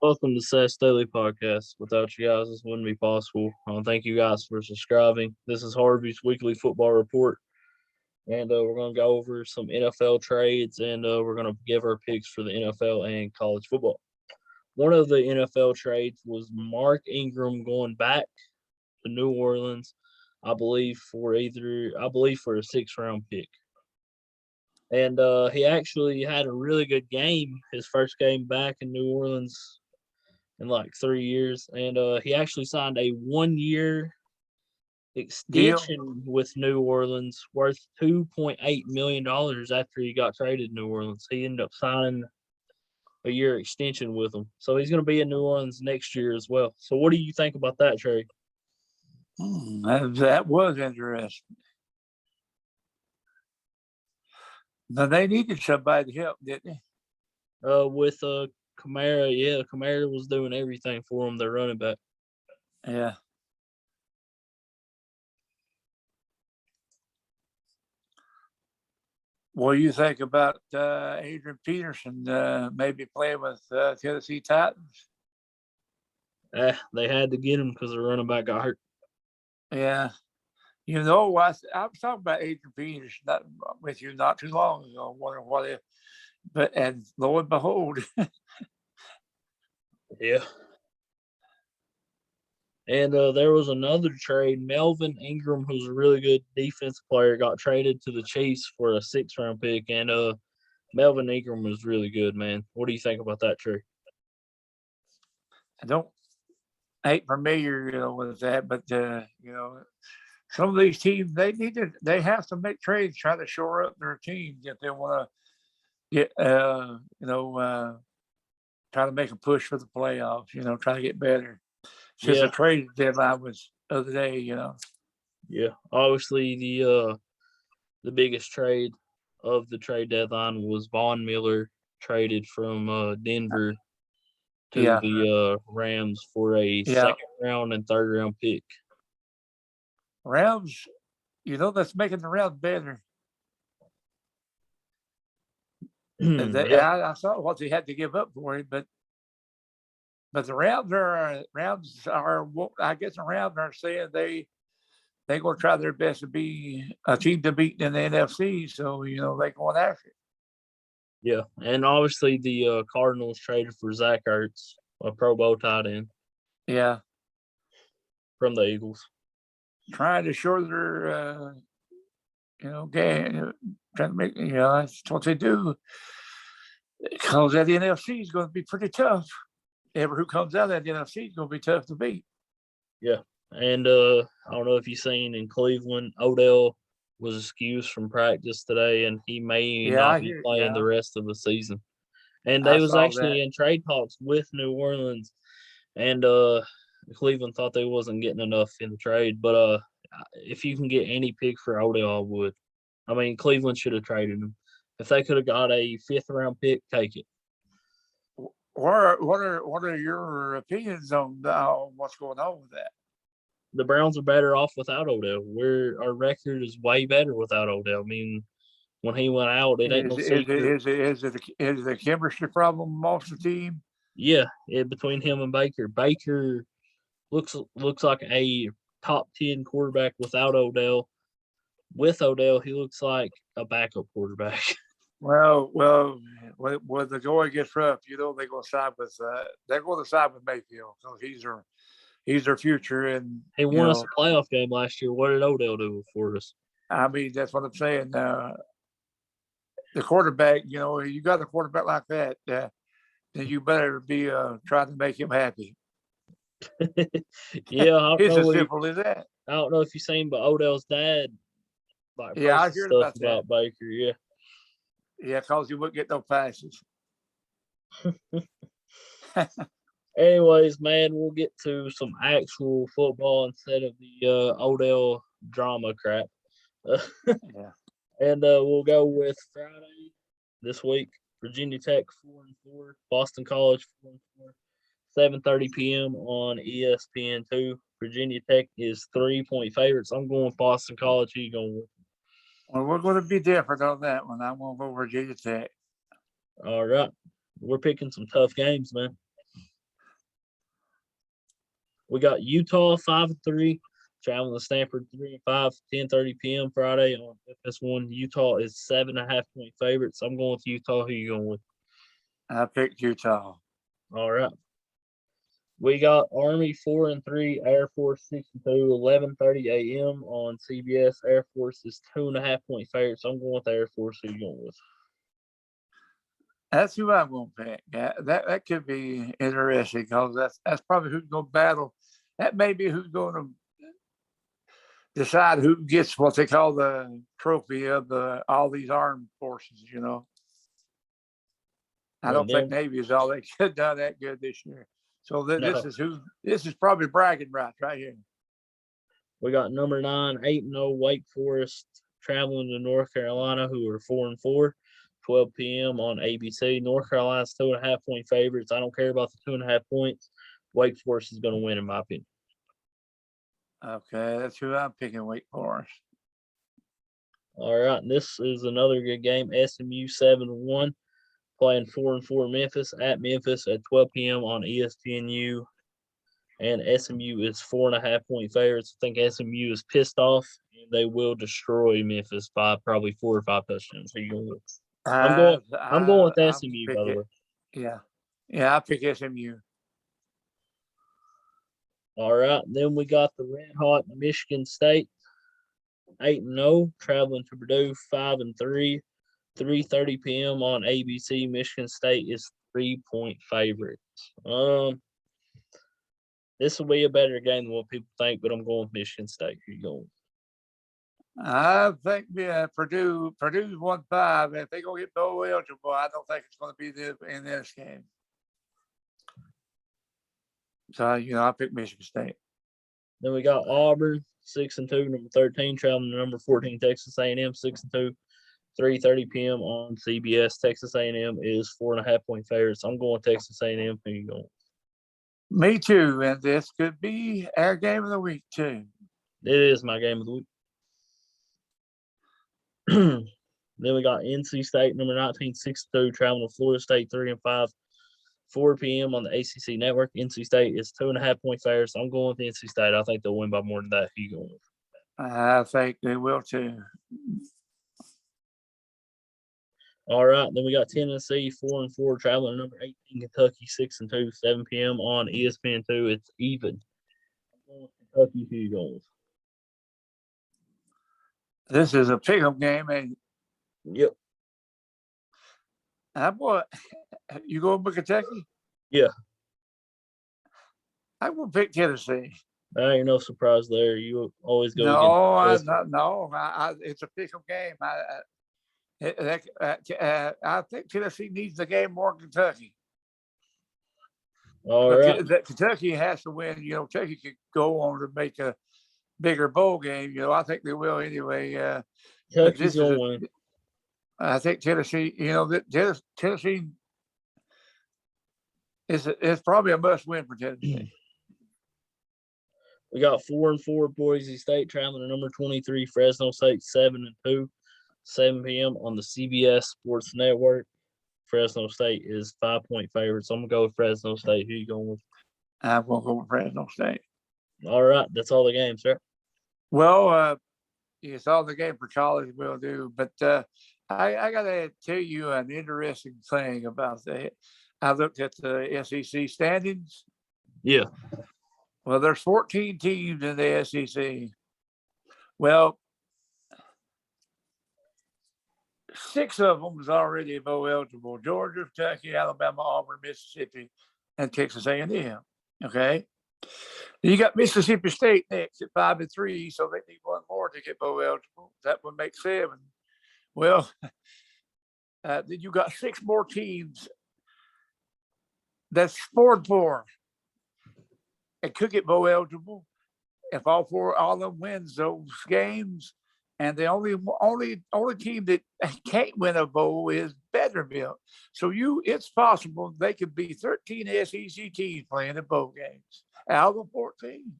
Welcome to SAS Daily Podcast. Without you guys, this wouldn't be possible. Thank you guys for subscribing. This is Harvey's weekly football report, and we're going to go over some NFL trades, and we're going to give our picks for the NFL and college football. One of the NFL trades was Mark Ingram going back to New Orleans, I believe for a 6th round pick. And he actually had a really good game, his first game back in New Orleans in like 3 years. And he actually signed a 1 year Deal. extension with New Orleans worth $2.8 million after he got traded to New Orleans. He ended up signing a year extension with them. So he's going to be in New Orleans next year as well. So what do you think about that, Trey? That was interesting. Now they needed somebody to help, didn't they? With Kamara, yeah, Kamara was doing everything for him, their running back. Yeah. What do you think about Adrian Peterson maybe playing with Tennessee Titans? They had to get him because the running back got hurt. Yeah. I was talking about Adrian Peterson with you not too long ago, wondering what if, and lo and behold. Yeah. And there was another trade. Melvin Ingram, who's a really good defensive player, got traded to the Chiefs for a 6th round pick. And Melvin Ingram was really good, man. What do you think about that trade? I ain't familiar, with that, but some of these teams they have to make trades, try to shore up their teams if they want to get try to make a push for the playoffs. Try to get better. Since the trade deadline was the other day. Yeah, obviously the biggest trade of the trade deadline was Von Miller traded from Denver to the Rams for a 2nd-round and 3rd-round pick. Rams, that's making the Rams better. I saw what they had to give up for him, but the Rams are. I guess the Rams are saying they're going to try their best to be a team to beat in the NFC. So they're going after it. Yeah, and obviously the Cardinals traded for Zach Ertz, a Pro Bowl tight end. Yeah, from the Eagles. Trying to shore their, game. Trying to make, that's what they do. Because that NFC is going to be pretty tough. Who comes out of that NFC is going to be tough to beat. Yeah, and I don't know if you've seen in Cleveland, Odell was excused from practice today, and he may not be playing the rest of the season. And they was actually in trade talks with New Orleans, and Cleveland thought they wasn't getting enough in the trade. But if you can get any pick for Odell, I would. I mean, Cleveland should have traded him. If they could have got a 5th-round pick, take it. What are your opinions on what's going on with that? The Browns are better off without Odell. Our record is way better without Odell. I mean, when he went out, it ain't no secret. Is it a chemistry problem amongst the team? Yeah, between him and Baker. Baker looks like a top 10 quarterback without Odell. With Odell, he looks like a backup quarterback. Well, when the going gets rough, they're going to side with Mayfield because he's their future. And he won us a playoff game last year. What did Odell do for us? I mean, that's what I'm saying. The quarterback, you got a quarterback like that, then you better be trying to make him happy. Yeah, it's as simple as that. I don't know if you've seen, but Odell's dad, I heard stuff about Baker. Yeah, because you wouldn't get no passes. Anyways, man, we'll get to some actual football instead of the Odell drama crap. Yeah. And we'll go with Friday this week. Virginia Tech 4-4, Boston College 4-4, 7:30 p.m. on ESPN2. Virginia Tech is 3-point favorites. I'm going Boston College. Who you going with? Well, we're going to be different on that one. I'm going to go Virginia Tech. All right. We're picking some tough games, man. We got Utah 5-3, traveling to Stanford 3-5, 10:30 p.m. Friday on FS1. Utah is 7.5-point favorites. I'm going with Utah. Who you going with? I picked Utah. All right. We got Army 4-3, Air Force 6-2, 11:30 a.m. on CBS. Air Force is 2.5-point favorites. I'm going with Air Force. Who you going with? That's who I'm going to pick. Yeah, that could be interesting because that's probably who's going to battle. That may be who's going to decide who gets what they call the trophy of all these armed forces. I And don't think then Navy is all they could done that good this year. So no, this is probably bragging rights right here. we got number 9, 8-0 Wake Forest traveling to North Carolina, who are 4-4. 12 p.m. on ABC. North Carolina's 2.5-point favorites. I don't care about the 2.5 points. Wake Forest is going to win, in my opinion. Okay, that's who I'm picking. Wake Forest. All right, and this is another good game. SMU 7-1, playing 4-4 Memphis at Memphis at 12 p.m. on ESPNU. And SMU is 4.5-point favorites. I think SMU is pissed off, and they will destroy Memphis by probably 4 or 5 touchdowns. Who you going with? I'm going. I'm going with SMU, by the way. Yeah, I pick SMU. All right, then we got the red hot Michigan State, 8-0, traveling to Purdue, 5-3, 3:30 p.m. on ABC. Michigan State is 3-point favorites. This will be a better game than what people think, but I'm going with Michigan State. Who you going? I think Purdue's 1-5. If they go get bowl eligible, I don't think it's going to be in this game. So I pick Michigan State. Then we got Auburn 6-2, number 13, traveling to number 14 Texas A&M 6-2, 3:30 p.m. on CBS. Texas A&M is 4.5-point favorites. I'm going Texas A&M. Who you going? Me too, and this could be our game of the week too. It is my game of the week. Then we got NC State, number 19, 6-2, traveling to Florida State 3-5, 4 p.m. on the ACC network. NC State is 2.5-point favorites. I'm going with NC State. I think they'll win by more than that. Who you going with? I think they will too. All right, then we got Tennessee 4-4, traveling to number 18, Kentucky 6-2, 7 p.m. on ESPN2. It's even. I'm going with Kentucky. Who you going with? This is a pick'em game, and Yep. You going with Kentucky? Yeah. I'm going to pick Tennessee. Ain't no surprise there. You always go No, against. no. It's a pick'em game. I think Tennessee needs the game more than Kentucky. All right. Kentucky has to win. Kentucky could go on to make a bigger bowl game. I think they will anyway. Kentucky's going to win. I think Tennessee, Tennessee is probably a must win for Tennessee. We got 4-4 Boise State traveling to number 23 Fresno State 7-2, 7 p.m. on the CBS Sports Network. Fresno State is 5-point favorites. I'm gonna go with Fresno State. Who you going with? I'm gonna go with Fresno State. All right, that's all the games, right? Well, it's all the game for college will do, but I gotta tell you an interesting thing about that. I looked at the SEC standings. Yeah. Well, there's 14 teams in the SEC. Well, 6 of them is already bowl eligible: Georgia, Kentucky, Alabama, Auburn, Mississippi, and Texas A&M. Okay, you got Mississippi State next at 5-3, so they need one more to get bowl eligible. That would make 7. Well, then you got 6 more teams. That's 4-4. And could get bowl eligible if all of them wins those games. And the only team that can't win a bowl is Betterville. So it's possible they could be 13 SEC teams playing in bowl games out of the 14.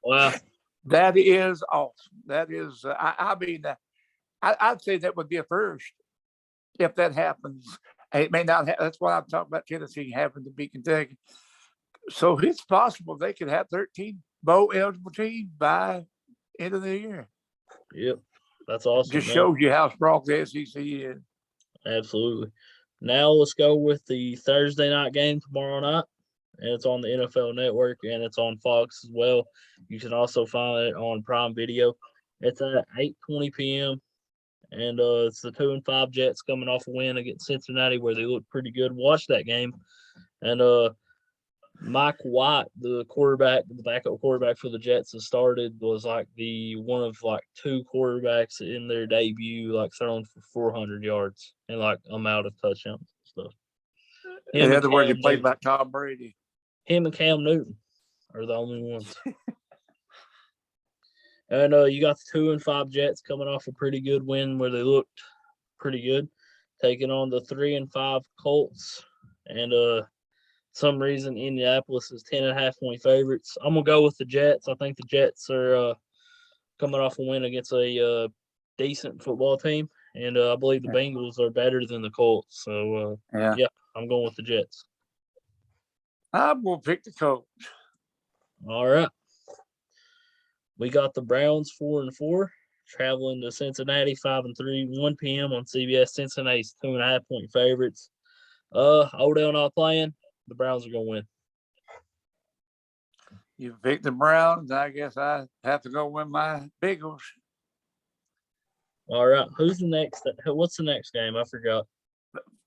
Wow. That is awesome. That is, I'd say that would be a first if that happens. It may not. That's why I'm talking about Tennessee having to beat Kentucky. So it's possible they could have 13 bowl eligible teams by end of the year. Yep. That's awesome. Just man. shows you how strong the SEC is. Absolutely. Now let's go with the Thursday night game tomorrow night. And it's on the NFL Network and it's on Fox as well. You can also find it on Prime Video. It's at 8:20 p.m. And it's the 2-5 Jets coming off a win against Cincinnati where they look pretty good. Watch that game. And Mike White, the quarterback, the backup quarterback for the Jets that started, was like the one of like two quarterbacks in their debut, like throwing for 400 yards and like amount of touchdowns and stuff. In other words, he played like Tom Brady. Him and Cam Newton are the only ones. And you got the 2-5 Jets coming off a pretty good win where they looked pretty good, taking on the 3-5 Colts. And some reason Indianapolis is 10.5-point favorites. I'm gonna go with the Jets. I think the Jets are coming off a win against a decent football team, and I believe the Bengals are better than the Colts. So yeah, I'm going with the Jets. I'm gonna pick the Colts. All right. We got the Browns 4-4 traveling to Cincinnati 5-3, 1 p.m. on CBS. Cincinnati's 2.5-point favorites. Odell not playing. The Browns are gonna win. You picked the Browns. I guess I have to go with my Bengals. All right. Who's the next? What's the next game? I forgot.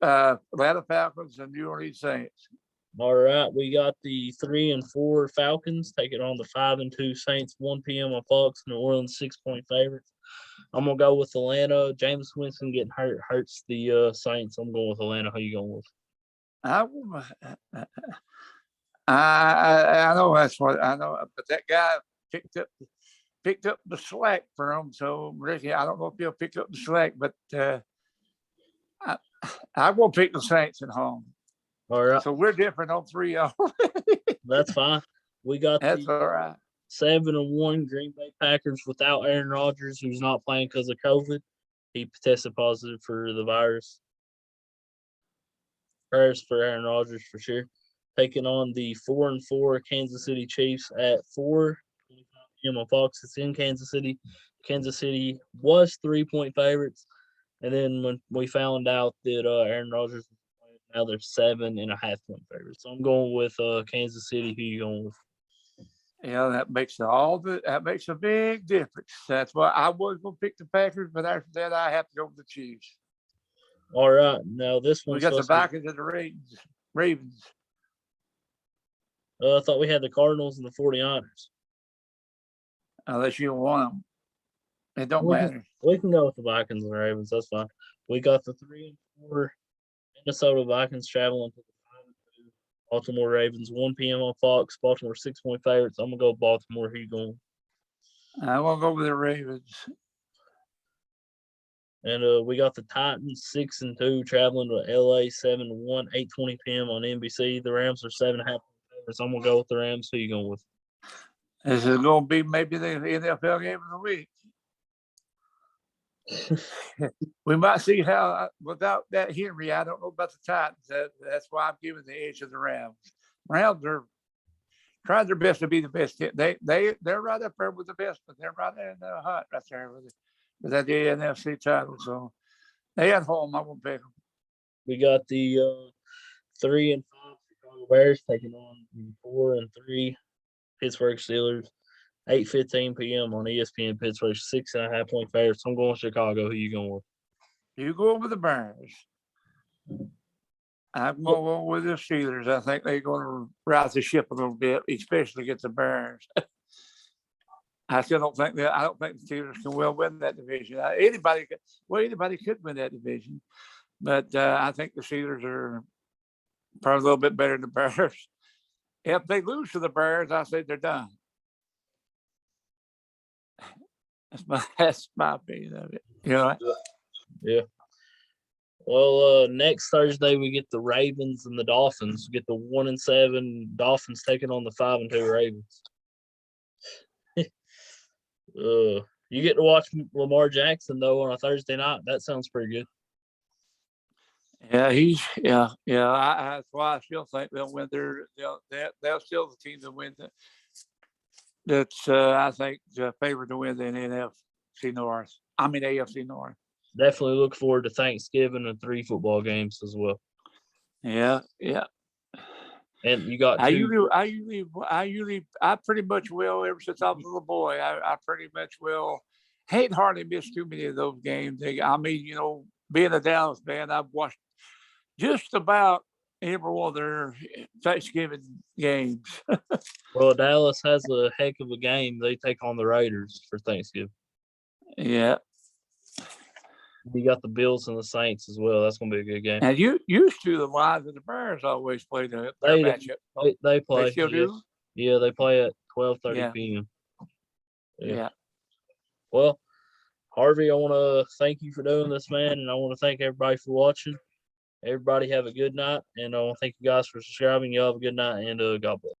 Atlanta Falcons and New Orleans Saints. All right, we got the 3-4 Falcons taking on the 5-2 Saints, 1 p.m. on Fox. New Orleans 6-point favorites. I'm gonna go with Atlanta. Jameis Winston getting hurts the Saints. I'm going with Atlanta. Who you going with? I know that's what I know, but that guy picked up the slack for him. So Ricky, I don't know if he'll pick up the slack, but I will pick the Saints at home. All right. So we're different on 3 That's fine. We got that's all right. 7-1 Green Bay Packers without Aaron Rodgers, who's not playing because of COVID. He tested positive for the virus. Prayers for Aaron Rodgers for sure. Taking on the 4-4 Kansas City Chiefs at 4 p.m. on Fox. It's in Kansas City. Kansas City was 3-point favorites. And then when we found out that Aaron Rodgers was playing, now they're 7.5-point favorites. So I'm going with Kansas City. Who you going with? Yeah, that makes a big difference. That's why I was going to pick the Packers, but after that, I have to go with the Chiefs. All right. Now this one. We got the Vikings and the Ravens. I thought we had the Cardinals and the 49ers. Unless you want them. It don't matter. We can go with the Vikings and the Ravens. That's fine. We got the 3-4 Minnesota Vikings traveling to the 5-2 Baltimore Ravens, 1 p.m. on Fox. Baltimore 6-point favorites. I'm going to go Baltimore. Who you going? I'm going to go with the Ravens. And we got the Titans 6-2 traveling to LA 7-1, 8:20 p.m. on NBC. The Rams are 7.5 favorites. I'm gonna go with the Rams. Who you going with? This is going to be maybe the NFL game of the week. We might see how without that Henry. I don't know about the Titans. That's why I'm giving the edge to the Rams. Rams are trying their best to be the best. They're right up there with the best, but they're right there in the hunt right there with that NFC title. So they at home. I won't pick them. We got the 3-5 Chicago Bears taking on the 4-3 Pittsburgh Steelers. 8:15 p.m. on ESPN. Pittsburgh 6.5-point favorites. I'm going with Chicago. Who you going with? You go with the Bears. I'm going to go with the Steelers. I think they're going to rise the ship a little bit, especially against the Bears. I don't think the Steelers can well win that division. Anybody could win that division, but I think the Steelers are probably a little bit better than the Bears. If they lose to the Bears, I say they're done. That's my opinion of it. You know? Yeah. Well, next Thursday we get the Ravens and the Dolphins. We get the 1-7 Dolphins taking on the 5-2 Ravens. You get to watch Lamar Jackson though on a Thursday night. That sounds pretty good. That's why I still think they'll win. They're still the team that win. That's I think the favorite to win the NFC North. I mean AFC North. Definitely look forward to Thanksgiving and 3 football games as well. Yeah. And you got I pretty much will ever since I was a little boy. I pretty much will. Ain't hardly missed too many of those games. I mean, being a Dallas fan, I've watched just about every one of their Thanksgiving games. Well, Dallas has a heck of a game. They take on the Raiders for Thanksgiving. Yeah. You got the Bills and the Saints as well. That's going to be a good game. And you used to the Lions and the Bears always play their matchup. They play. They still do? Yeah, they play at 12:30 p.m. Yeah. Well, Harvey, I want to thank you for doing this, man, and I want to thank everybody for watching. Everybody have a good night, and I want to thank you guys for subscribing. Y'all have a good night, and God bless.